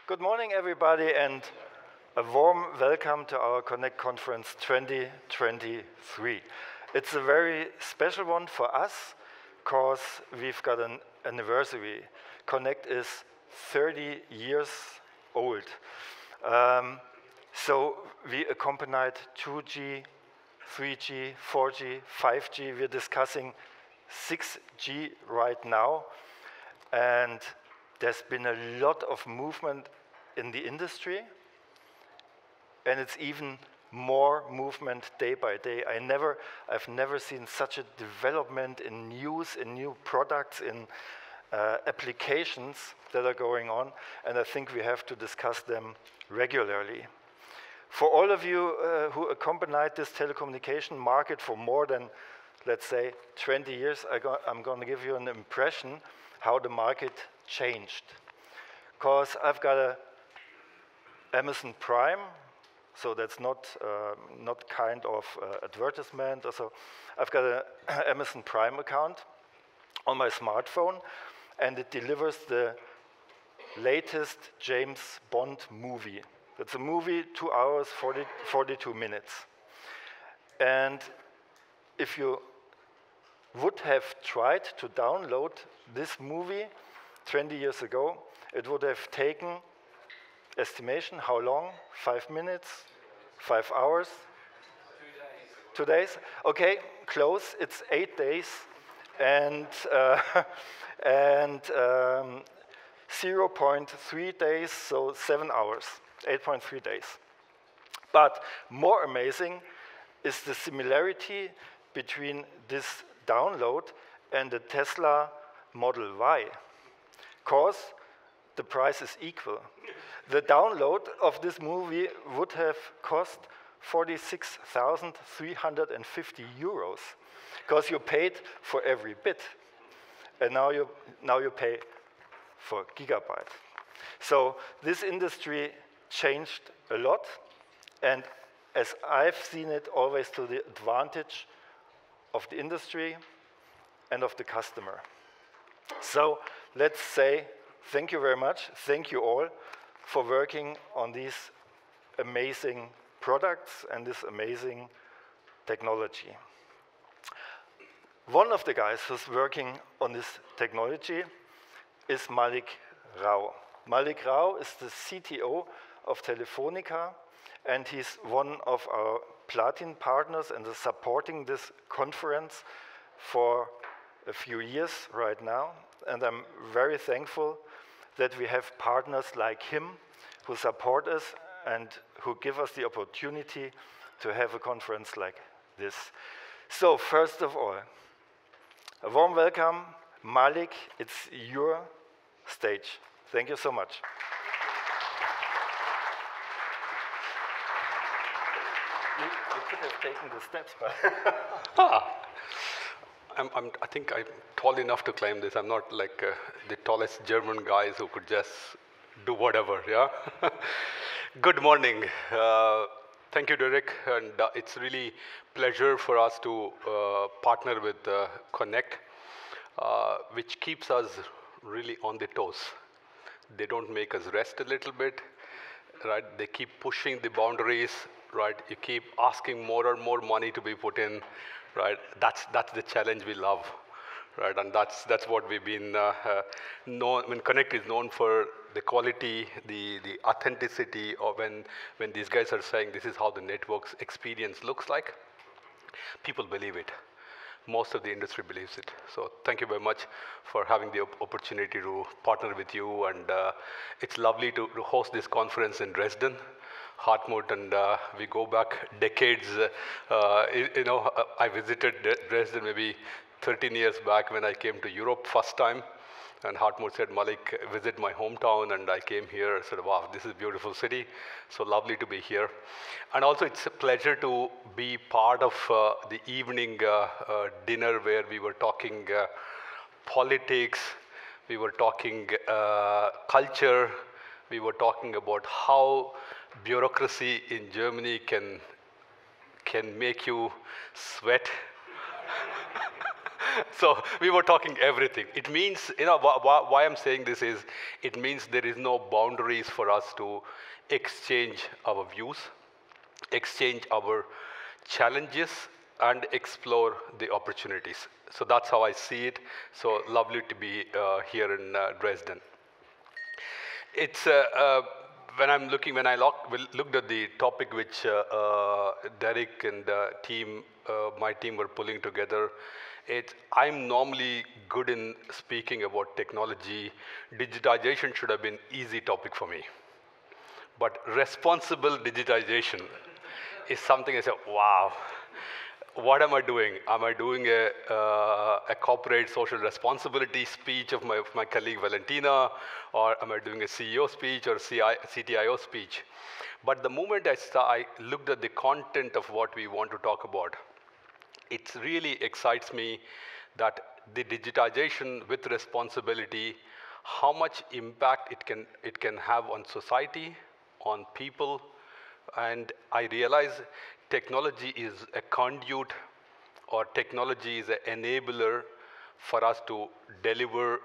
Good morning, everybody, and a warm welcome to our Connect Conference 2023. It's a very special one for us, because we've got an anniversary. Connect is 30 years old. So we accompanied 2G, 3G, 4G, 5G. We're discussing 6G right now. And there's been a lot of movement in the industry, and it's even more movement day by day. I've never seen such a development in news, in new products, in applications that are going on, and I think we have to discuss them regularly. For all of you who accompanied this telecommunication market for more than, let's say, 20 years, I'm going to give you an impression how the market changed. Because I've got a Amazon Prime, so that's not kind of advertisement. Also, I've got an Amazon Prime account on my smartphone, and it delivers the latest James Bond movie. It's a movie, 2 hours, 42 minutes. And if you would have tried to download this movie 20 years ago, it would have taken, estimation, how long? 5 minutes? 5 hours? 2 days. 2 days? Okay, close. It's 8 days and 0.3 days, so 7 hours. 8.3 days. But more amazing is the similarity between this download and the Tesla Model Y, because the price is equal. The download of this movie would have cost 46,350 euros, because you paid for every bit, and now you pay for gigabyte. So this industry changed a lot, and as I've seen it, always to the advantage of the industry and of the customer. So let's say thank you very much, thank you all for working on these amazing products and this amazing technology. One of the guys who's working on this technology is Mallik Rao. Mallik Rao is the CTO of Telefonica, and he's one of our Platin partners and is supporting this conference for a few years right now. And I'm very thankful that we have partners like him who support us and who give us the opportunity to have a conference like this. So first of all, a warm welcome, Mallik. It's your stage. Thank you so much. You could have taken the steps, but I think I'm tall enough to climb this. I'm not like the tallest German guys who could just do whatever, yeah? Good morning. Thank you, Derek. And it's really pleasure for us to partner with Connect, which keeps us really on the toes. They don't make us rest a little bit, right? They keep pushing the boundaries, right? You keep asking more and more money to be put in, right? That's the challenge we love, right? And that's what we've been known. I mean, Connect is known for the quality, the authenticity of when these guys are saying this is how the network's experience looks like. People believe it. Most of the industry believes it. So thank you very much for having the opportunity to partner with you. And it's lovely to host this conference in Dresden, Hartmut, and we go back decades. I visited Dresden maybe 13 years back when I came to Europe first time. And Hartmut said, Mallik, visit my hometown, and I came here. I said, wow, this is a beautiful city. So lovely to be here. And also, it's a pleasure to be part of the evening dinner where we were talking politics, we were talking culture, we were talking about how bureaucracy in Germany can make you sweat. So we were talking everything. It means, why I'm saying this is, it means there is no boundaries for us to exchange our views, exchange our challenges, and explore the opportunities. So that's how I see it. So lovely to be here in Dresden. It's when looked at the topic which Derek and my team were pulling together. I'm normally good in speaking about technology. Digitization should have been easy topic for me. But responsible digitization is something I say, wow, what am I doing? Am I doing a corporate social responsibility speech of my colleague Valentina, or am I doing a CEO speech or CTIO speech? But the moment I looked at the content of what we want to talk about, it really excites me that the digitization with responsibility, how much impact it can have on society, on people, and I realize technology is a conduit, or technology is an enabler for us to deliver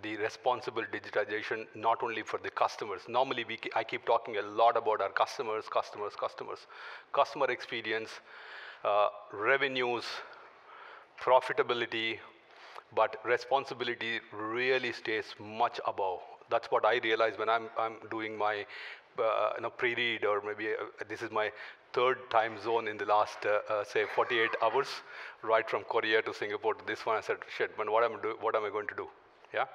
the responsible digitization, not only for the customers. Normally, I keep talking a lot about our customers, customer experience, revenues, profitability, but responsibility really stays much above. That's what I realize when I'm doing my pre-read, or maybe this is my third time zone in the last, say, 48 hours, right from Korea to Singapore to this one. I said, shit, man, what am I going to do? Yeah.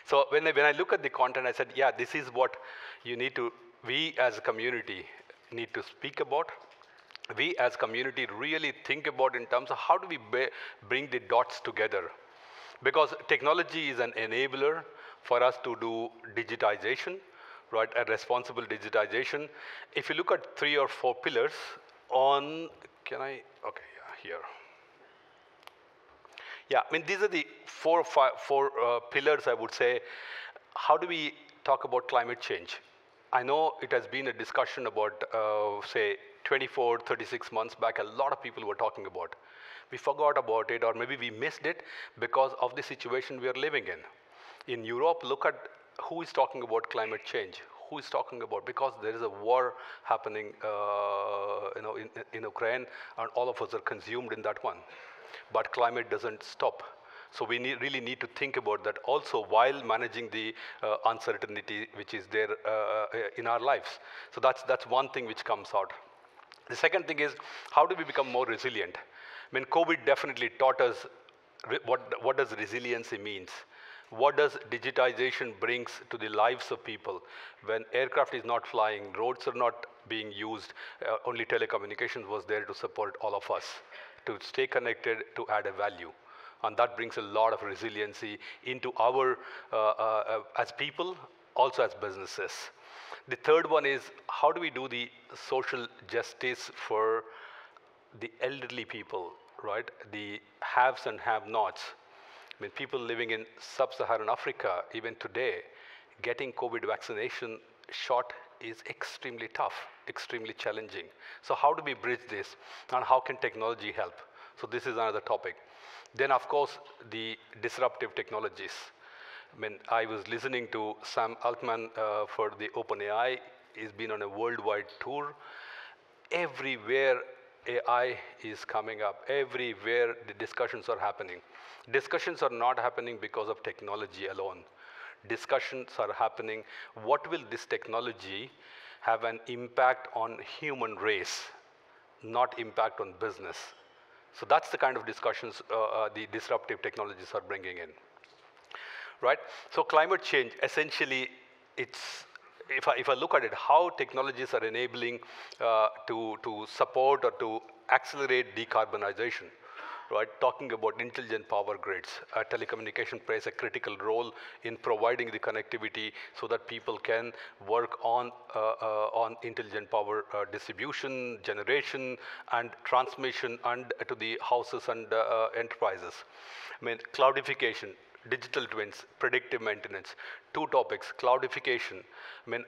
So when I look at the content, I said, yeah, this is what we as a community need to speak about. We as community really think about in terms of how do we bring the dots together. Because technology is an enabler for us to do digitization, right, a responsible digitization. If you look at 3 or 4 pillars okay, yeah, here. Yeah, I mean, these are the four pillars, I would say. How do we talk about climate change? I know it has been a discussion about, say, 24, 36 months back, a lot of people were talking about. We forgot about it, or maybe we missed it because of the situation we are living in. In Europe, look at who is talking about climate change. Who is talking about, because there is a war happening in Ukraine, and all of us are consumed in that one. But climate doesn't stop. So we really need to think about that also while managing the uncertainty which is there in our lives. So that's one thing which comes out. The second thing is, how do we become more resilient? I mean, COVID definitely taught us what does resiliency means. What does digitization brings to the lives of people? When aircraft is not flying, roads are not being used, only telecommunications was there to support all of us, to stay connected, to add a value. And that brings a lot of resiliency into our, as people, also as businesses. The third one is, how do we do the social justice for the elderly people, right? The haves and have-nots. I mean, people living in sub-Saharan Africa, even today, getting COVID vaccination shot is extremely tough, extremely challenging. So how do we bridge this, and how can technology help? So this is another topic. Then, of course, the disruptive technologies. I mean, I was listening to Sam Altman for the OpenAI. He's been on a worldwide tour. Everywhere AI is coming up. Everywhere the discussions are happening. Discussions are not happening because of technology alone. Discussions are happening, what will this technology have an impact on human race, not impact on business. So that's the kind of discussions the disruptive technologies are bringing in, right? So climate change, essentially, if I look at it, how technologies are enabling to support or to accelerate decarbonization, right? Talking about intelligent power grids, telecommunication plays a critical role in providing the connectivity so that people can work on intelligent power distribution, generation, and transmission, and to the houses and enterprises. I mean, cloudification, digital twins, predictive maintenance. 2 topics, cloudification. I mean,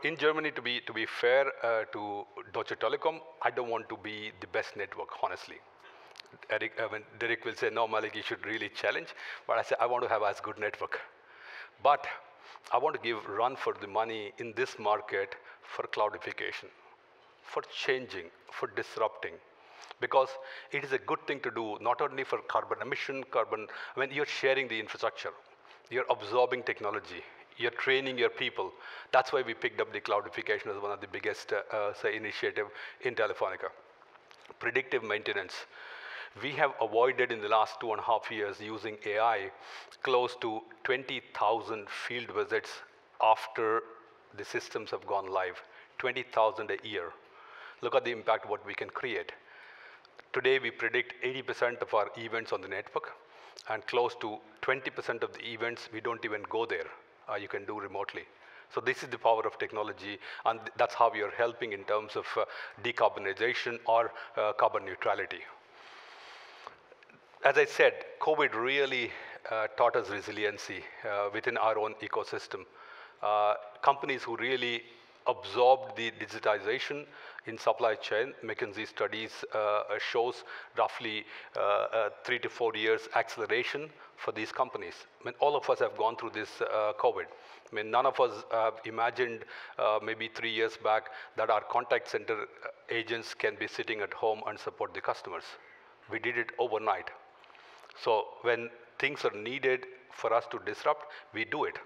in Germany, to be fair to Deutsche Telekom, I don't want to be the best network, honestly. Derek will say, no, Mallik, you should really challenge. But I say, I want to have as good network. But I want to give run for the money in this market for cloudification, for changing, for disrupting. Because it is a good thing to do, not only for carbon emission, when you're sharing the infrastructure, you're absorbing technology, you're training your people. That's why we picked up the cloudification as one of the biggest initiative in Telefonica. Predictive maintenance. We have avoided in the last 2.5 years using AI close to 20,000 field visits after the systems have gone live, 20,000 a year. Look at the impact what we can create. Today we predict 80% of our events on the network, and close to 20% of the events we don't even go there. You can do remotely. So this is the power of technology, and that's how we are helping in terms of decarbonization or carbon neutrality. As I said, COVID really taught us resiliency within our own ecosystem. Companies who really absorbed the digitization in supply chain, McKinsey studies shows roughly 3 to 4 years acceleration for these companies. I mean, all of us have gone through this COVID. I mean, none of us imagined maybe 3 years back that our contact center agents can be sitting at home and support the customers. We did it overnight. So when things are needed for us to disrupt, we do it.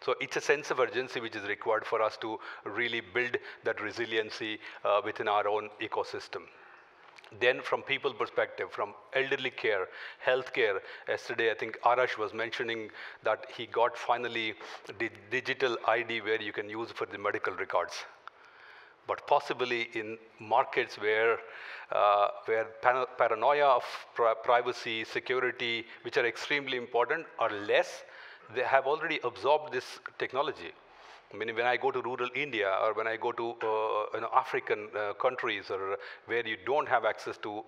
So it's a sense of urgency which is required for us to really build that resiliency within our own ecosystem. Then from people perspective, from elderly care, healthcare, yesterday I think Arash was mentioning that he got finally the digital ID where you can use for the medical records. But possibly in markets where paranoia of privacy, security, which are extremely important, are less, they have already absorbed this technology. I mean, when I go to rural India or when I go to African countries or where you don't have access to,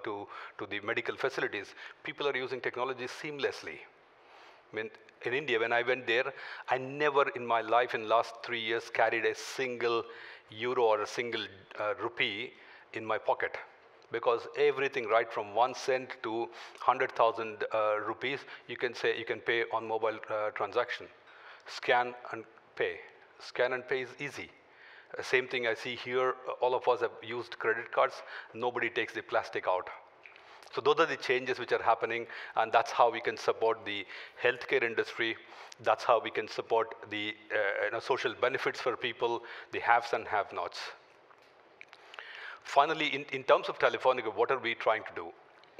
to the medical facilities, people are using technology seamlessly. I mean, in India, when I went there, I never in my life in the last 3 years carried a single euro or a single rupee in my pocket. Because everything, right from 1 cent to 100,000 rupees, you can pay on mobile transaction. Scan and pay. Scan and pay is easy. Same thing I see here, all of us have used credit cards. Nobody takes the plastic out. So those are the changes which are happening, and that's how we can support the healthcare industry. That's how we can support the social benefits for people, the haves and have-nots. Finally, in terms of Telefonica, what are we trying to do?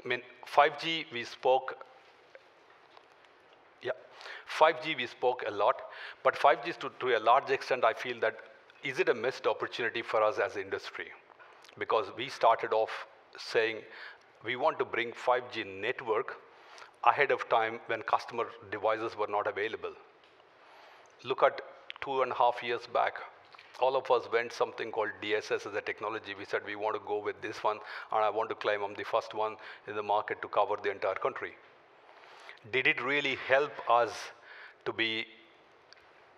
I mean, 5G, we spoke. Yeah, 5G, we spoke a lot, but 5G is to a large extent, I feel that, is it a missed opportunity for us as an industry? Because we started off saying, we want to bring 5G network ahead of time when customer devices were not available. Look at 2.5 years back. All of us went something called DSS as a technology. We said we want to go with this one, and I want to claim I'm the first one in the market to cover the entire country. Did it really help us to be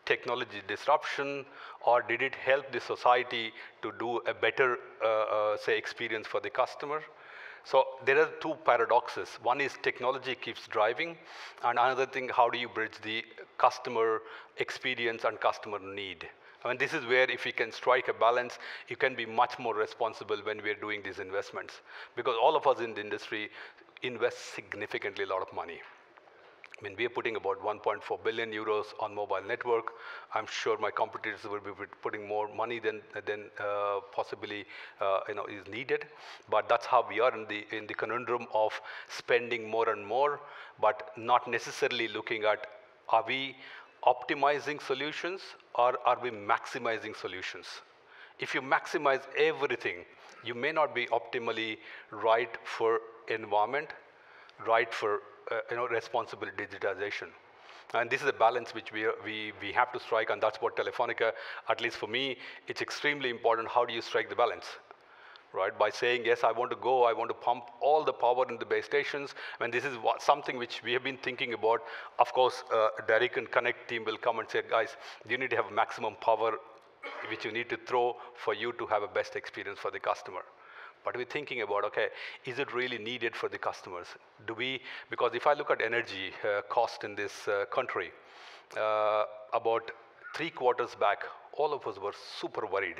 technology disruption, or did it help the society to do a better, experience for the customer? So there are two paradoxes. One is technology keeps driving, and another thing, how do you bridge the customer experience and customer need? I mean, this is where if you can strike a balance, you can be much more responsible when we're doing these investments. Because all of us in the industry invest significantly a lot of money. I mean, we are putting about 1.4 billion euros on mobile network. I'm sure my competitors will be putting more money than possibly is needed. But that's how we are in the conundrum of spending more and more, but not necessarily looking at, are we optimizing solutions or are we maximizing solutions? If you maximize everything, you may not be optimally right for environment, right for responsible digitization. And this is a balance which we have to strike, and that's what Telefonica, at least for me, it's extremely important. How do you strike the balance? Right? By saying, yes, I want to pump all the power in the base stations, and this is something which we have been thinking about. Of course, Derek and Connect team will come and say, guys, you need to have maximum power which you need to throw for you to have a best experience for the customer. but we're thinking about, okay, is it really needed for the customers? Because if I look at energy cost in this country, about 3 quarters back, all of us were super worried.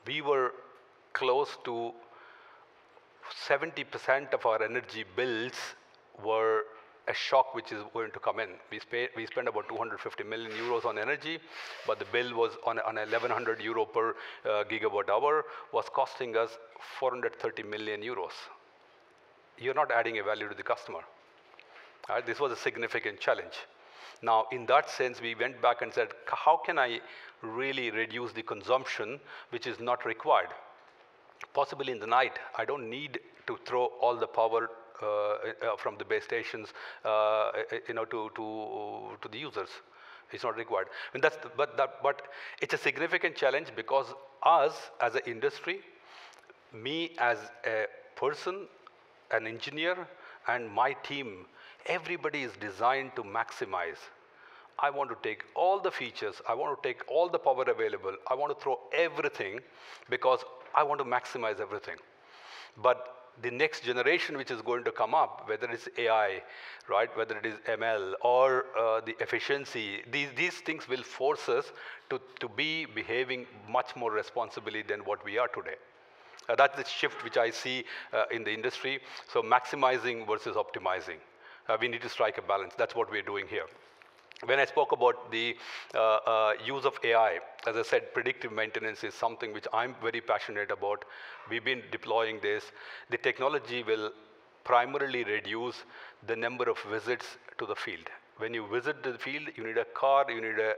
We were close to 70% of our energy bills were a shock which is going to come in. We spent about 250 million euros on energy, but the bill was on 1100 euro per gigawatt hour, was costing us 430 million euros. You're not adding a value to the customer. Right? This was a significant challenge. Now, in that sense, we went back and said, how can I really reduce the consumption which is not required? Possibly in the night, I don't need to throw all the power from the base stations, to the users. It's not required. And but it's a significant challenge because us as an industry, me as a person, an engineer, and my team, everybody is designed to maximize. I want to take all the features, I want to take all the power available, I want to throw everything because I want to maximize everything. But the next generation which is going to come up, whether it's AI, right, whether it is ML or the efficiency, these things will force us to be behaving much more responsibly than what we are today. That's the shift which I see in the industry. So maximizing versus optimizing. We need to strike a balance. That's what we're doing here. When I spoke about the use of AI, as I said, predictive maintenance is something which I'm very passionate about. We've been deploying this. The technology will primarily reduce the number of visits to the field. When you visit the field, you need a car, you need a,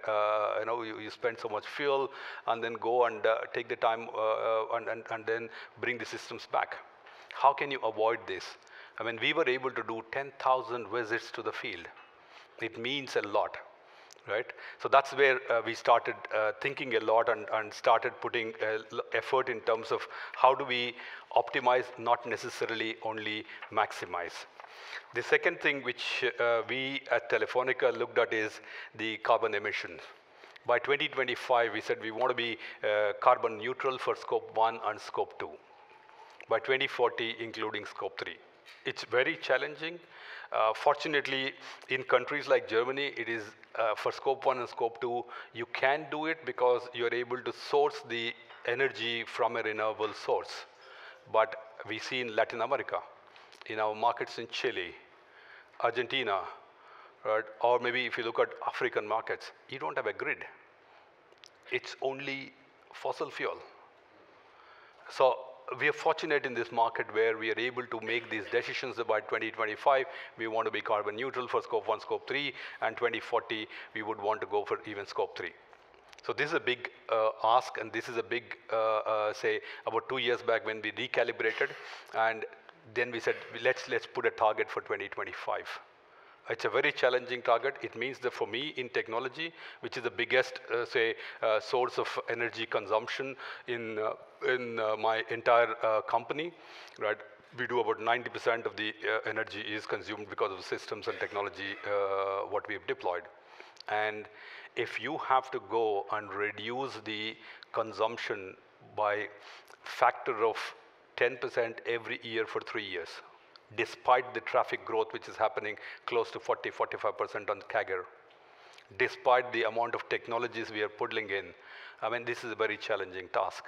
you spend so much fuel, and then go and take the time and then bring the systems back. How can you avoid this? I mean, we were able to do 10,000 visits to the field. It means a lot, right? So that's where we started thinking a lot and started putting effort in terms of how do we optimize, not necessarily only maximize. The second thing which we at Telefonica looked at is the carbon emissions. By 2025, we said we want to be carbon neutral for scope 1 and scope 2. By 2040, including scope 3. It's very challenging. Fortunately, in countries like Germany, it is for scope 1 and scope 2, you can do it because you're able to source the energy from a renewable source. But we see in Latin America, in our markets in Chile, Argentina, right? Or maybe if you look at African markets, you don't have a grid. It's only fossil fuel. So we are fortunate in this market where we are able to make these decisions about 2025. We want to be carbon neutral for scope 1, scope 3, and 2040, we would want to go for even scope 3. So this is a big ask, and this is a big, say, about 2 years back when we recalibrated, and then we said, let's put a target for 2025. It's a very challenging target. It means that for me in technology, which is the biggest, source of energy consumption in my entire company, right? We do about 90% of the energy is consumed because of the systems and technology what we've deployed. And if you have to go and reduce the consumption by factor of 10% every year for 3 years, despite the traffic growth which is happening close to 40–45% on CAGR, despite the amount of technologies we are putting in, I mean, this is a very challenging task.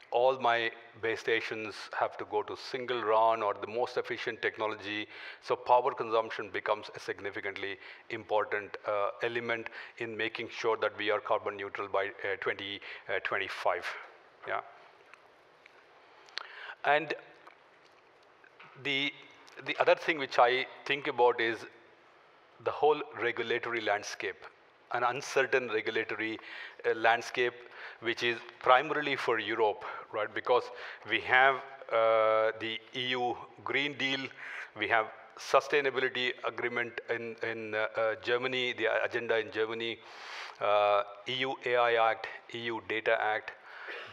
All my base stations have to go to single run or the most efficient technology, so power consumption becomes a significantly important element in making sure that we are carbon neutral by 2025. Yeah. And the other thing which I think about is the whole regulatory landscape, an uncertain regulatory landscape, which is primarily for Europe, right? Because we have the EU Green Deal, we have sustainability agreement in Germany, the agenda in Germany, EU AI Act, EU Data Act.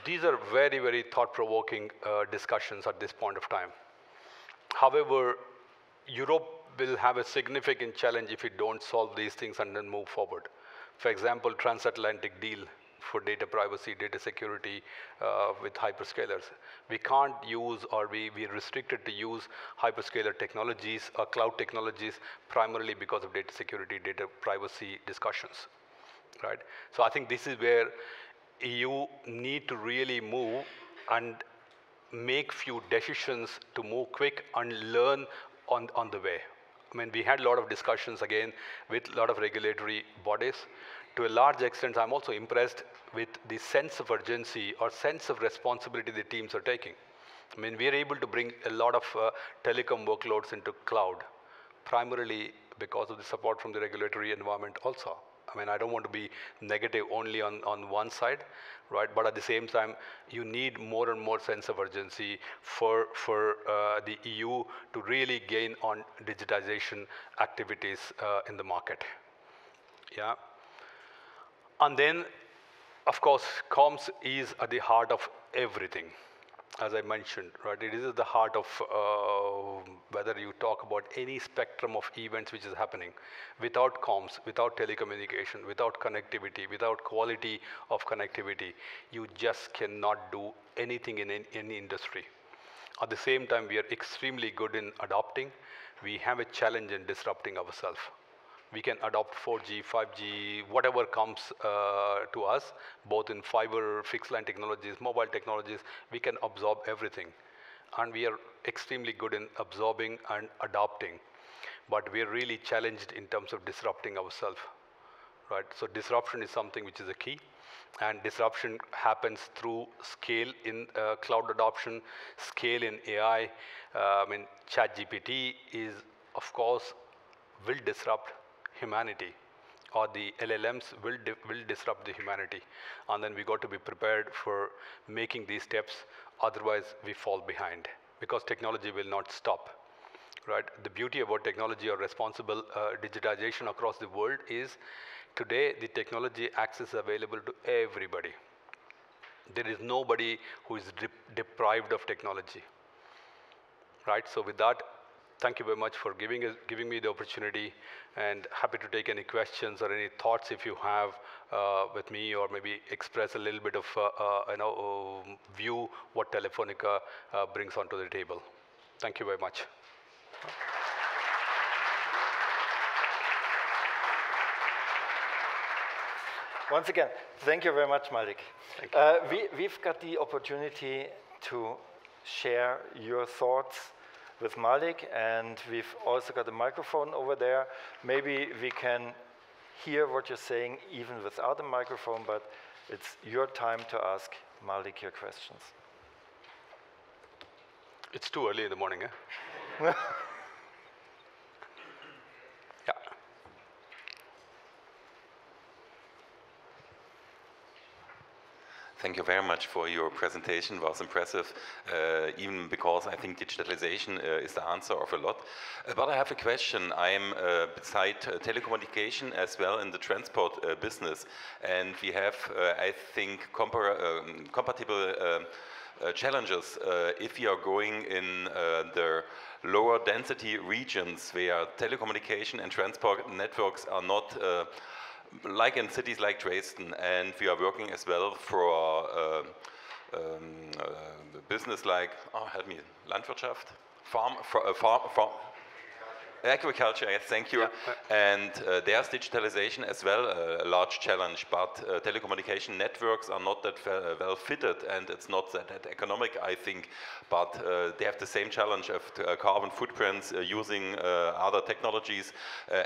These are very, very thought-provoking discussions at this point of time. However, Europe will have a significant challenge if we don't solve these things and then move forward. For example, transatlantic deal. for data privacy, data security with hyperscalers. We can't use, or we're restricted to use hyperscaler technologies or cloud technologies primarily because of data security, data privacy discussions, right? So I think this is where you need to really move and make few decisions to move quick and learn on the way. I mean, we had a lot of discussions again with a lot of regulatory bodies. To a large extent, I'm also impressed with the sense of urgency or sense of responsibility the teams are taking. I mean, we are able to bring a lot of telecom workloads into cloud, primarily because of the support from the regulatory environment also. I mean, I don't want to be negative only on one side, right? But at the same time, you need more and more sense of urgency for the EU to really gain on digitization activities in the market. Yeah. And then, of course, comms is at the heart of everything. As I mentioned, right, it is at the heart of whether you talk about any spectrum of events which is happening. Without comms, without telecommunication, without connectivity, without quality of connectivity, you just cannot do anything in any industry. At the same time, we are extremely good in adopting. We have a challenge in disrupting ourselves. We can adopt 4G, 5G, whatever comes to us, both in fiber, fixed line technologies, mobile technologies, we can absorb everything. And we are extremely good in absorbing and adopting. But we are really challenged in terms of disrupting ourselves, right? So disruption is something which is a key. And disruption happens through scale in cloud adoption, scale in AI. I mean, ChatGPT is, of course, will disrupt humanity, or the LLMs will disrupt the humanity. And then we got to be prepared for making these steps, otherwise we fall behind, because technology will not stop, right? The beauty about technology or responsible digitization across the world is today the technology access available to everybody. There is nobody who is deprived of technology, right? So with that, thank you very much for giving me the opportunity, and happy to take any questions or any thoughts if you have with me, or maybe express a little bit of view what Telefonica brings onto the table. Thank you very much. Once again, thank you very much, Mallik. We've got the opportunity to share your thoughts with Mallik, and we've also got a microphone over there. Maybe we can hear what you're saying even without a microphone, but it's your time to ask Mallik your questions. It's too early in the morning, eh? Yeah. Thank you very much for your presentation. It was impressive, even because I think digitalization is the answer of a lot. But I have a question. I'm beside telecommunication as well in the transport business, and we have, I think, compatible challenges if you are going in the lower density regions where telecommunication and transport networks are not like in cities like Dresden, and we are working as well for business like, help me, Landwirtschaft, farm, agriculture, yes, thank you. Yeah. And there's digitalization as well, a large challenge, but telecommunication networks are not that well fitted, and it's not that economic, I think, but they have the same challenge of carbon footprints, using other technologies,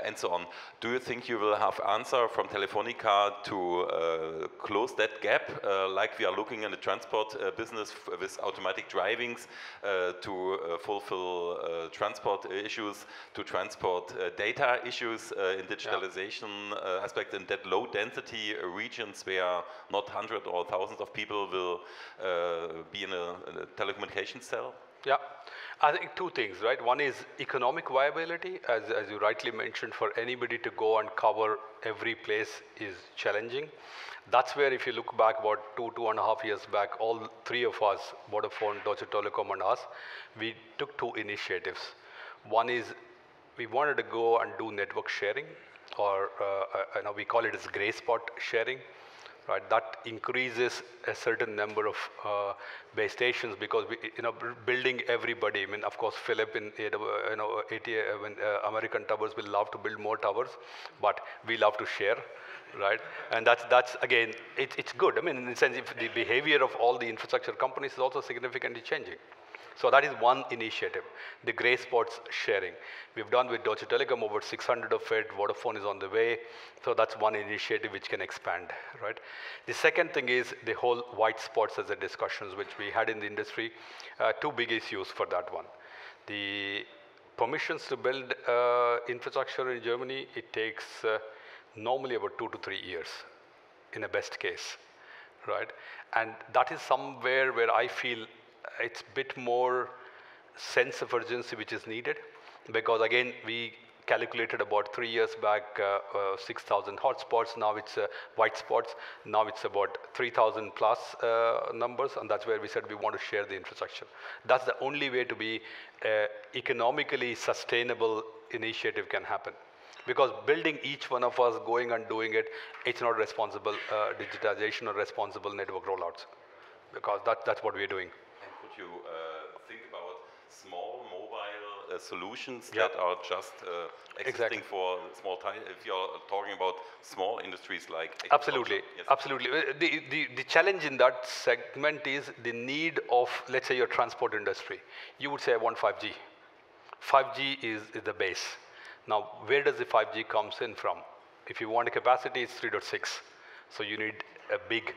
and so on. Do you think you will have answer from Telefonica to close that gap, like we are looking in the transport business with automatic drivings, to fulfill transport issues, to transport data issues in digitalization aspect in that low density regions where not hundreds or thousands of people will be in a telecommunications cell? Yeah, I think two things, right? One is economic viability, as you rightly mentioned, for anybody to go and cover every place is challenging. That's where, if you look back about 2.5 years back, all three of us, Vodafone, Deutsche Telekom and us, we took two initiatives. One is we wanted to go and do network sharing, or we call it as gray spot sharing. right? That increases a certain number of base stations because we, building everybody. I mean, of course, Philip in American Towers will love to build more towers, but we love to share, right? And that's again, it's good. I mean, in the sense, if the behavior of all the infrastructure companies is also significantly changing. So that is one initiative, the gray spots sharing. We've done with Deutsche Telekom over 600 of it, Vodafone is on the way. So that's one initiative which can expand, right? The second thing is the whole white spots as a discussions which we had in the industry. Two big issues for that one. The permissions to build infrastructure in Germany, it takes normally about 2 to 3 years in a best case, right? And that is somewhere where I feel it's a bit more sense of urgency which is needed, because again, we calculated about 3 years back 6,000 hotspots, now it's white spots, now it's about 3,000 plus numbers, and that's where we said we want to share the infrastructure. That's the only way to be economically sustainable initiative can happen. Because building each one of us, going and doing it, it's not responsible digitization or responsible network rollouts, because that's what we're doing. Could you think about small mobile solutions that are just existing for small time? If you're talking about small industries like absolutely, yes. absolutely. The challenge in that segment is the need of, let's say, your transport industry. You would say, I want 5G. 5G is the base. Now, where does the 5G comes in from? If you want a capacity, it's 3.6. So you need a big,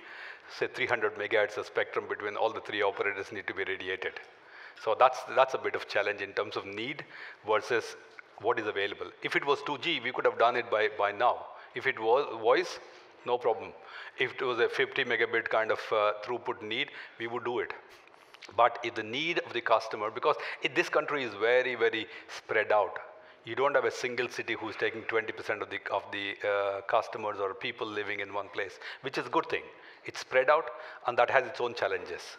say 300 megahertz of spectrum between all the three operators need to be radiated. So that's a bit of challenge in terms of need versus what is available. If it was 2G, we could have done it by now. If it was voice, no problem. If it was a 50 megabit kind of throughput need, we would do it. But if the need of the customer, because this country is very, very spread out. You don't have a single city who's taking 20% of the customers or people living in one place, which is a good thing. It's spread out, and that has its own challenges.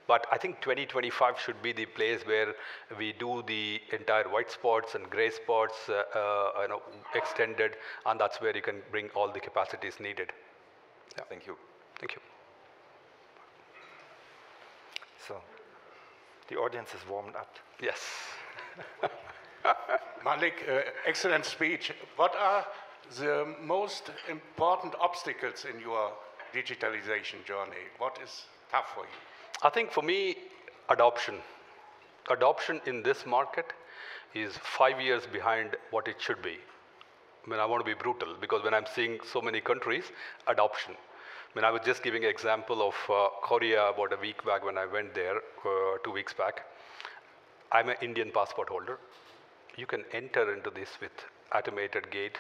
But I think 2025 should be the place where we do the entire white spots and gray spots extended, and that's where you can bring all the capacities needed. Yeah. Thank you. Thank you. So, the audience is warmed up. Yes. Mallik, excellent speech. What are the most important obstacles in your digitalization journey? What is tough for you? I think for me, adoption. Adoption in this market is 5 years behind what it should be. I mean, I want to be brutal because when I'm seeing so many countries, adoption. I mean, I was just giving an example of Korea about a week back when I went there, 2 weeks back. I'm an Indian passport holder. You can enter into this with automated gate,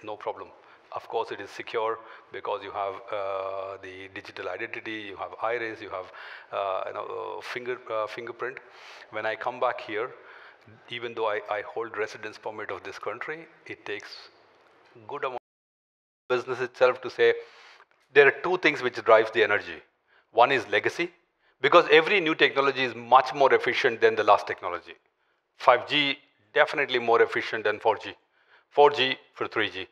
no problem. Of course, it is secure because you have the digital identity, you have iris, you have fingerprint. When I come back here, even though I hold residence permit of this country, it takes good amount of business itself to say, there are two things which drives the energy. One is legacy, because every new technology is much more efficient than the last technology. 5G, definitely more efficient than 4G. 4G for 3G.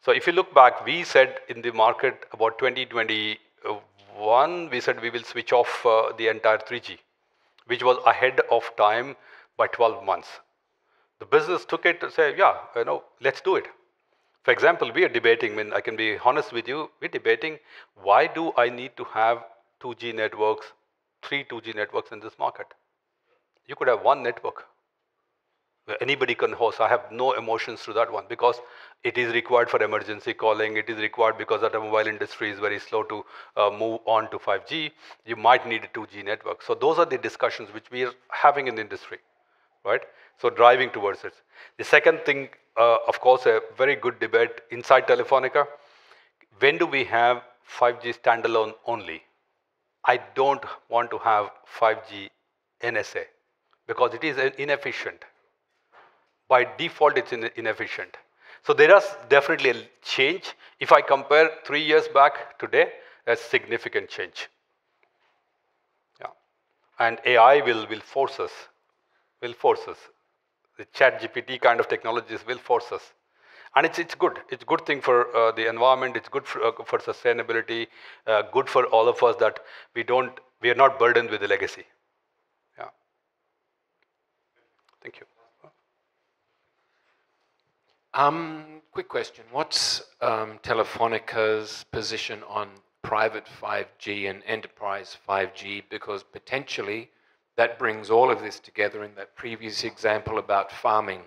So if you look back, we said in the market about 2021, we said we will switch off the entire 3G, which was ahead of time by 12 months. The business took it to say, yeah, let's do it. For example, we are debating, I mean, I can be honest with you, we're debating, why do I need to have 2G networks, 3 2G networks in this market? You could have one network where anybody can host. I have no emotions to that one because it is required for emergency calling. It is required because the automobile industry is very slow to move on to 5G. You might need a 2G network. So those are the discussions which we are having in the industry, right? So driving towards it. The second thing, of course, a very good debate inside Telefonica. When do we have 5G standalone only? I don't want to have 5G NSA because it is inefficient. By default, it's inefficient. So there is definitely a change. If I compare 3 years back today, a significant change. Yeah. And AI will force us. The ChatGPT kind of technologies will force us. And it's good. It's a good thing for the environment. It's good for sustainability. Good for all of us that we are not burdened with the legacy. Yeah. Thank you. Quick question. What's Telefonica's position on private 5G and enterprise 5G? Because potentially that brings all of this together in that previous example about farming,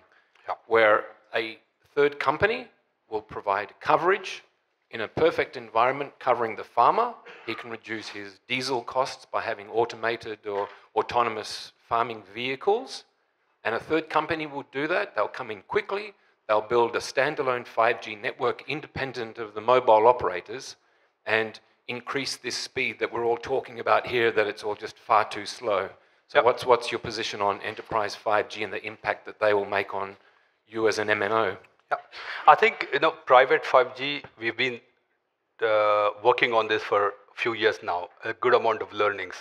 where a third company will provide coverage in a perfect environment covering the farmer. He can reduce his diesel costs by having automated or autonomous farming vehicles. And a third company will do that. They'll come in quickly. They'll build a standalone 5G network independent of the mobile operators and increase this speed that we're all talking about here, that it's all just far too slow. So what's your position on enterprise 5G and the impact that they will make on you as an MNO? Yeah, I think, private 5G, we've been working on this for a few years now, a good amount of learnings.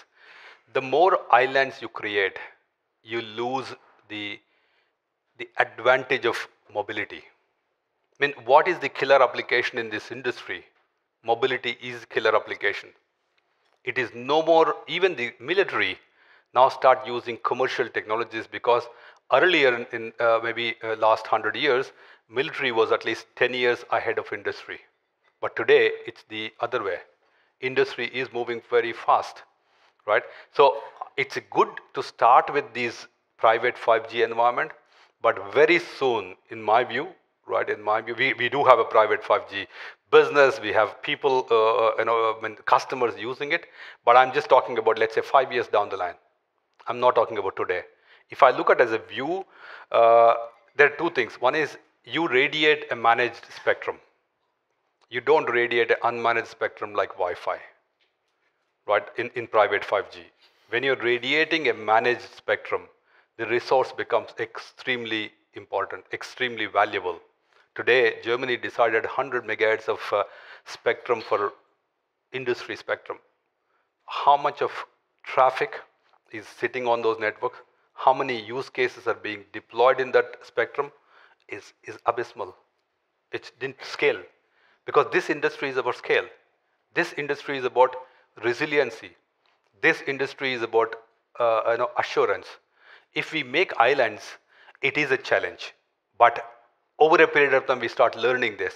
The more islands you create, you lose the advantage of mobility. I mean, what is the killer application in this industry? Mobility is killer application. It is no more, even the military now start using commercial technologies, because earlier in maybe last 100 years, military was at least 10 years ahead of industry. But today, it's the other way. Industry is moving very fast, right? So it's good to start with these private 5G environment, but very soon, in my view, right, we do have a private 5G business. We have people, customers using it, but I'm just talking about, let's say, 5 years down the line. I'm not talking about today. If I look at it as a view, there are two things. One is you radiate a managed spectrum. You don't radiate an unmanaged spectrum like Wi-Fi, right, in private 5G. When you're radiating a managed spectrum, the resource becomes extremely important, extremely valuable. Today, Germany decided 100 megahertz of spectrum for industry spectrum. How much of traffic is sitting on those networks? How many use cases are being deployed in that spectrum is abysmal. It didn't scale, because this industry is about scale. This industry is about resiliency. This industry is about assurance. If we make islands, it is a challenge. But over a period of time, we start learning this.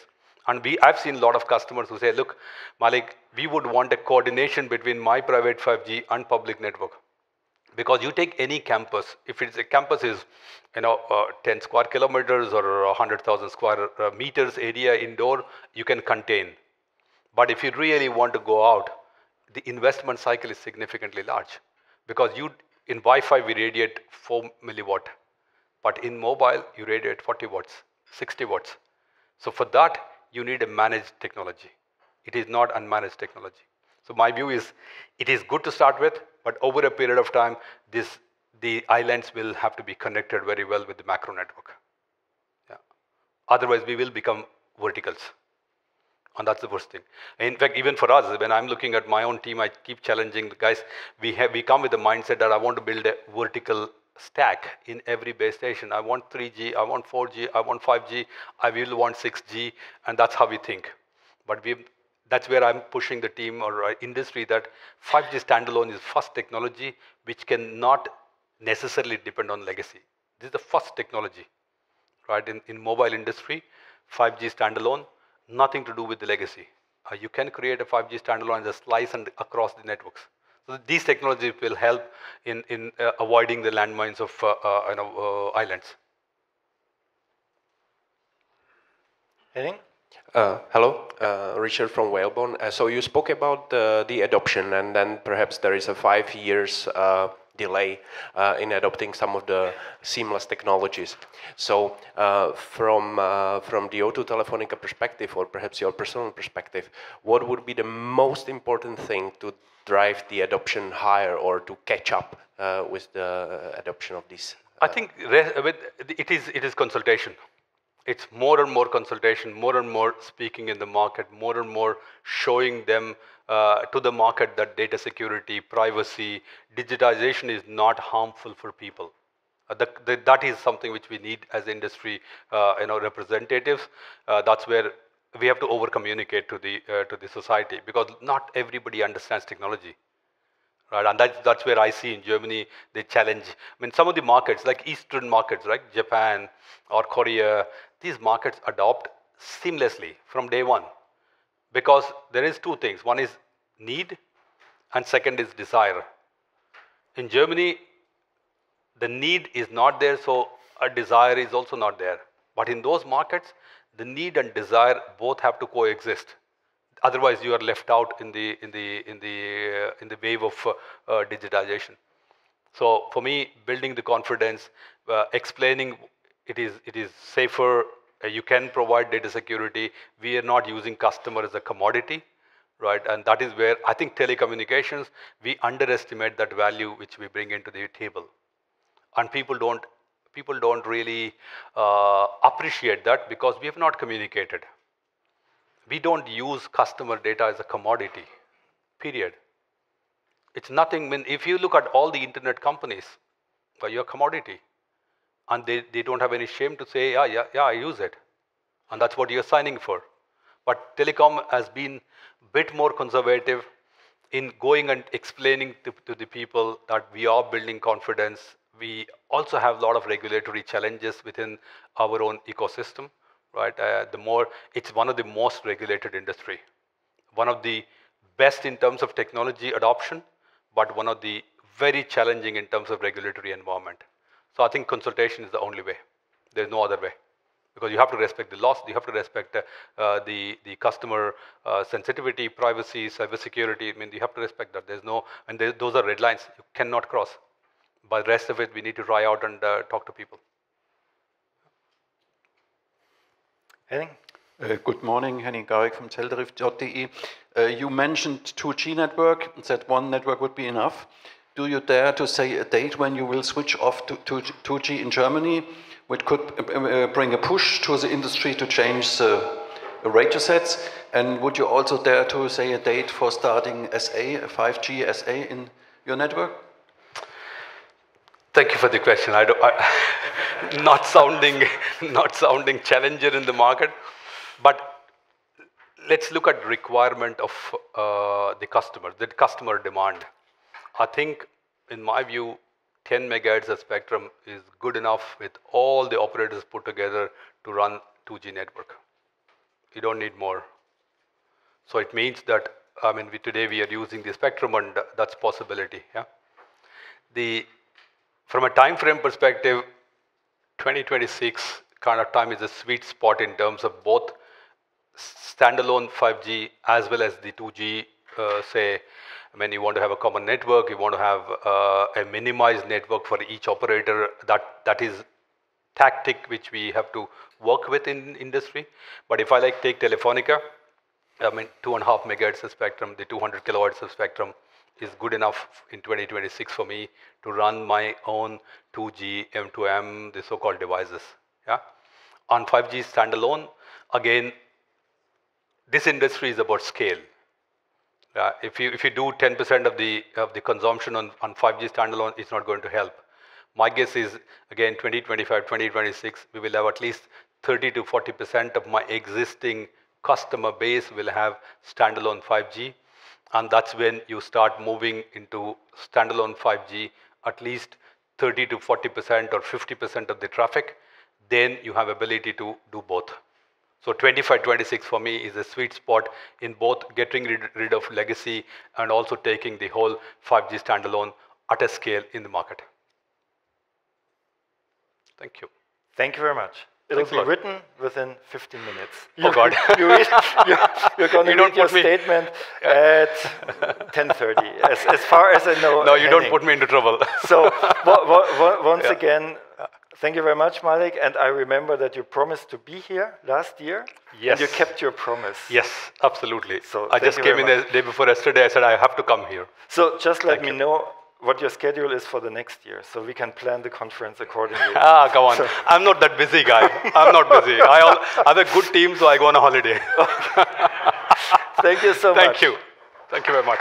And I've seen a lot of customers who say, look, Mallik, we would want a coordination between my private 5G and public network. Because you take any campus, if it's a campus is 10 square kilometers or 100,000 square meters area indoor, you can contain. But if you really want to go out, the investment cycle is significantly large. Because in Wi-Fi, we radiate 4 milliwatt. But in mobile, you radiate 40 watts, 60 watts. So for that, you need a managed technology. It is not unmanaged technology. So my view is, it is good to start with, but over a period of time, the islands will have to be connected very well with the macro network. Yeah. Otherwise, we will become verticals. And that's the worst thing. In fact, even for us, when I'm looking at my own team, I keep challenging the guys. We come with the mindset that I want to build a vertical stack in every base station. I want 3G, I want 4G, I want 5G, I will want 6G, and that's how we think. But that's where I'm pushing the team or industry that 5G standalone is first technology which cannot necessarily depend on legacy. This is the first technology, right? In mobile industry, 5G standalone, nothing to do with the legacy. You can create a 5G standalone and just slice and across the networks. So these technologies will help in avoiding the landmines of islands. Henning? Hello, Richard from Whalebone. So you spoke about the adoption, and then perhaps there is a 5 years delay in adopting some of the seamless technologies. So from the O2 Telefonica perspective, or perhaps your personal perspective, what would be the most important thing to drive the adoption higher or to catch up with the adoption of these? I think it is consultation. It's more and more consultation, more and more speaking in the market, more and more showing them to the market that data security, privacy, digitization is not harmful for people. That is something which we need as industry, representatives. That's where we have to over-communicate to the society, because not everybody understands technology. Right, and that's where I see in Germany the challenge. I mean, some of the markets, like Eastern markets, right, Japan or Korea, these markets adopt seamlessly from day one, because there is two things. One is need, and second is desire. In Germany, the need is not there, so a desire is also not there. But in those markets, the need and desire both have to coexist. Otherwise, you are left out in the wave of digitization. So, for me, building the confidence, explaining it is safer. You can provide data security. We are not using customer as a commodity, right? And that is where I think telecommunications, we underestimate that value which we bring into the table, and people don't really appreciate that, because we have not communicated. We don't use customer data as a commodity, period. It's nothing. I mean, if you look at all the internet companies, you're a commodity. And they don't have any shame to say, yeah, I use it. And that's what you're signing for. But telecom has been a bit more conservative in going and explaining to the people that we are building confidence. We also have a lot of regulatory challenges within our own ecosystem. Right, it's one of the most regulated industry, one of the best in terms of technology adoption, but one of the very challenging in terms of regulatory environment. So I think consultation is the only way. There's no other way, because you have to respect the laws, you have to respect the customer sensitivity, privacy, cybersecurity. I mean, you have to respect that. Those are red lines you cannot cross. But the rest of it, we need to try out and talk to people. Henning? Good morning, Henning Garrick from Teltarif.de. You mentioned 2G network, that one network would be enough. Do you dare to say a date when you will switch off to 2G in Germany, which could bring a push to the industry to change the radio sets? And would you also dare to say a date for starting SA, 5G SA in your network? Thank you for the question. Not sounding challenger in the market, but let's look at requirement of the customer demand. I think, in my view, 10 megahertz of spectrum is good enough with all the operators put together to run 2G network. You don't need more. So it means that, I mean, today we are using the spectrum, and that's possibility. Yeah. From a time frame perspective, 2026 kind of time is a sweet spot in terms of both standalone 5G as well as the 2G. When you want to have a common network, you want to have a minimized network for each operator. That is tactic which we have to work with in industry. But if I take Telefónica, I mean, 2.5 megahertz of spectrum, the 200 kilohertz of spectrum is good enough in 2026 for me to run my own 2G, M2M, the so-called devices. Yeah. On 5G standalone, again, this industry is about scale. If you do 10% of the consumption on 5G standalone, it's not going to help. My guess is, again, 2025, 2026, we will have at least 30 to 40% of my existing customer base will have standalone 5G. And that's when you start moving into standalone 5G, at least 30 to 40% or 50% of the traffic. Then you have ability to do both. So 25, 26 for me is a sweet spot in both getting rid of legacy and also taking the whole 5G standalone at a scale in the market. Thank you. Thank you very much. It'll be written within 15 minutes. Oh, God. You're going to read your statement at 10:30, as far as I know. No, you don't put me into trouble. So once again, thank you very much, Mallik. And I remember that you promised to be here last year. Yes. And you kept your promise. Yes, absolutely. So I just came in the day before yesterday. I said, I have to come here. So just let me know what your schedule is for the next year, so we can plan the conference accordingly. Come on. So, I'm not that busy guy. I'm not busy. I have a good team, so I go on a holiday. Thank you so much. Thank you. Thank you very much.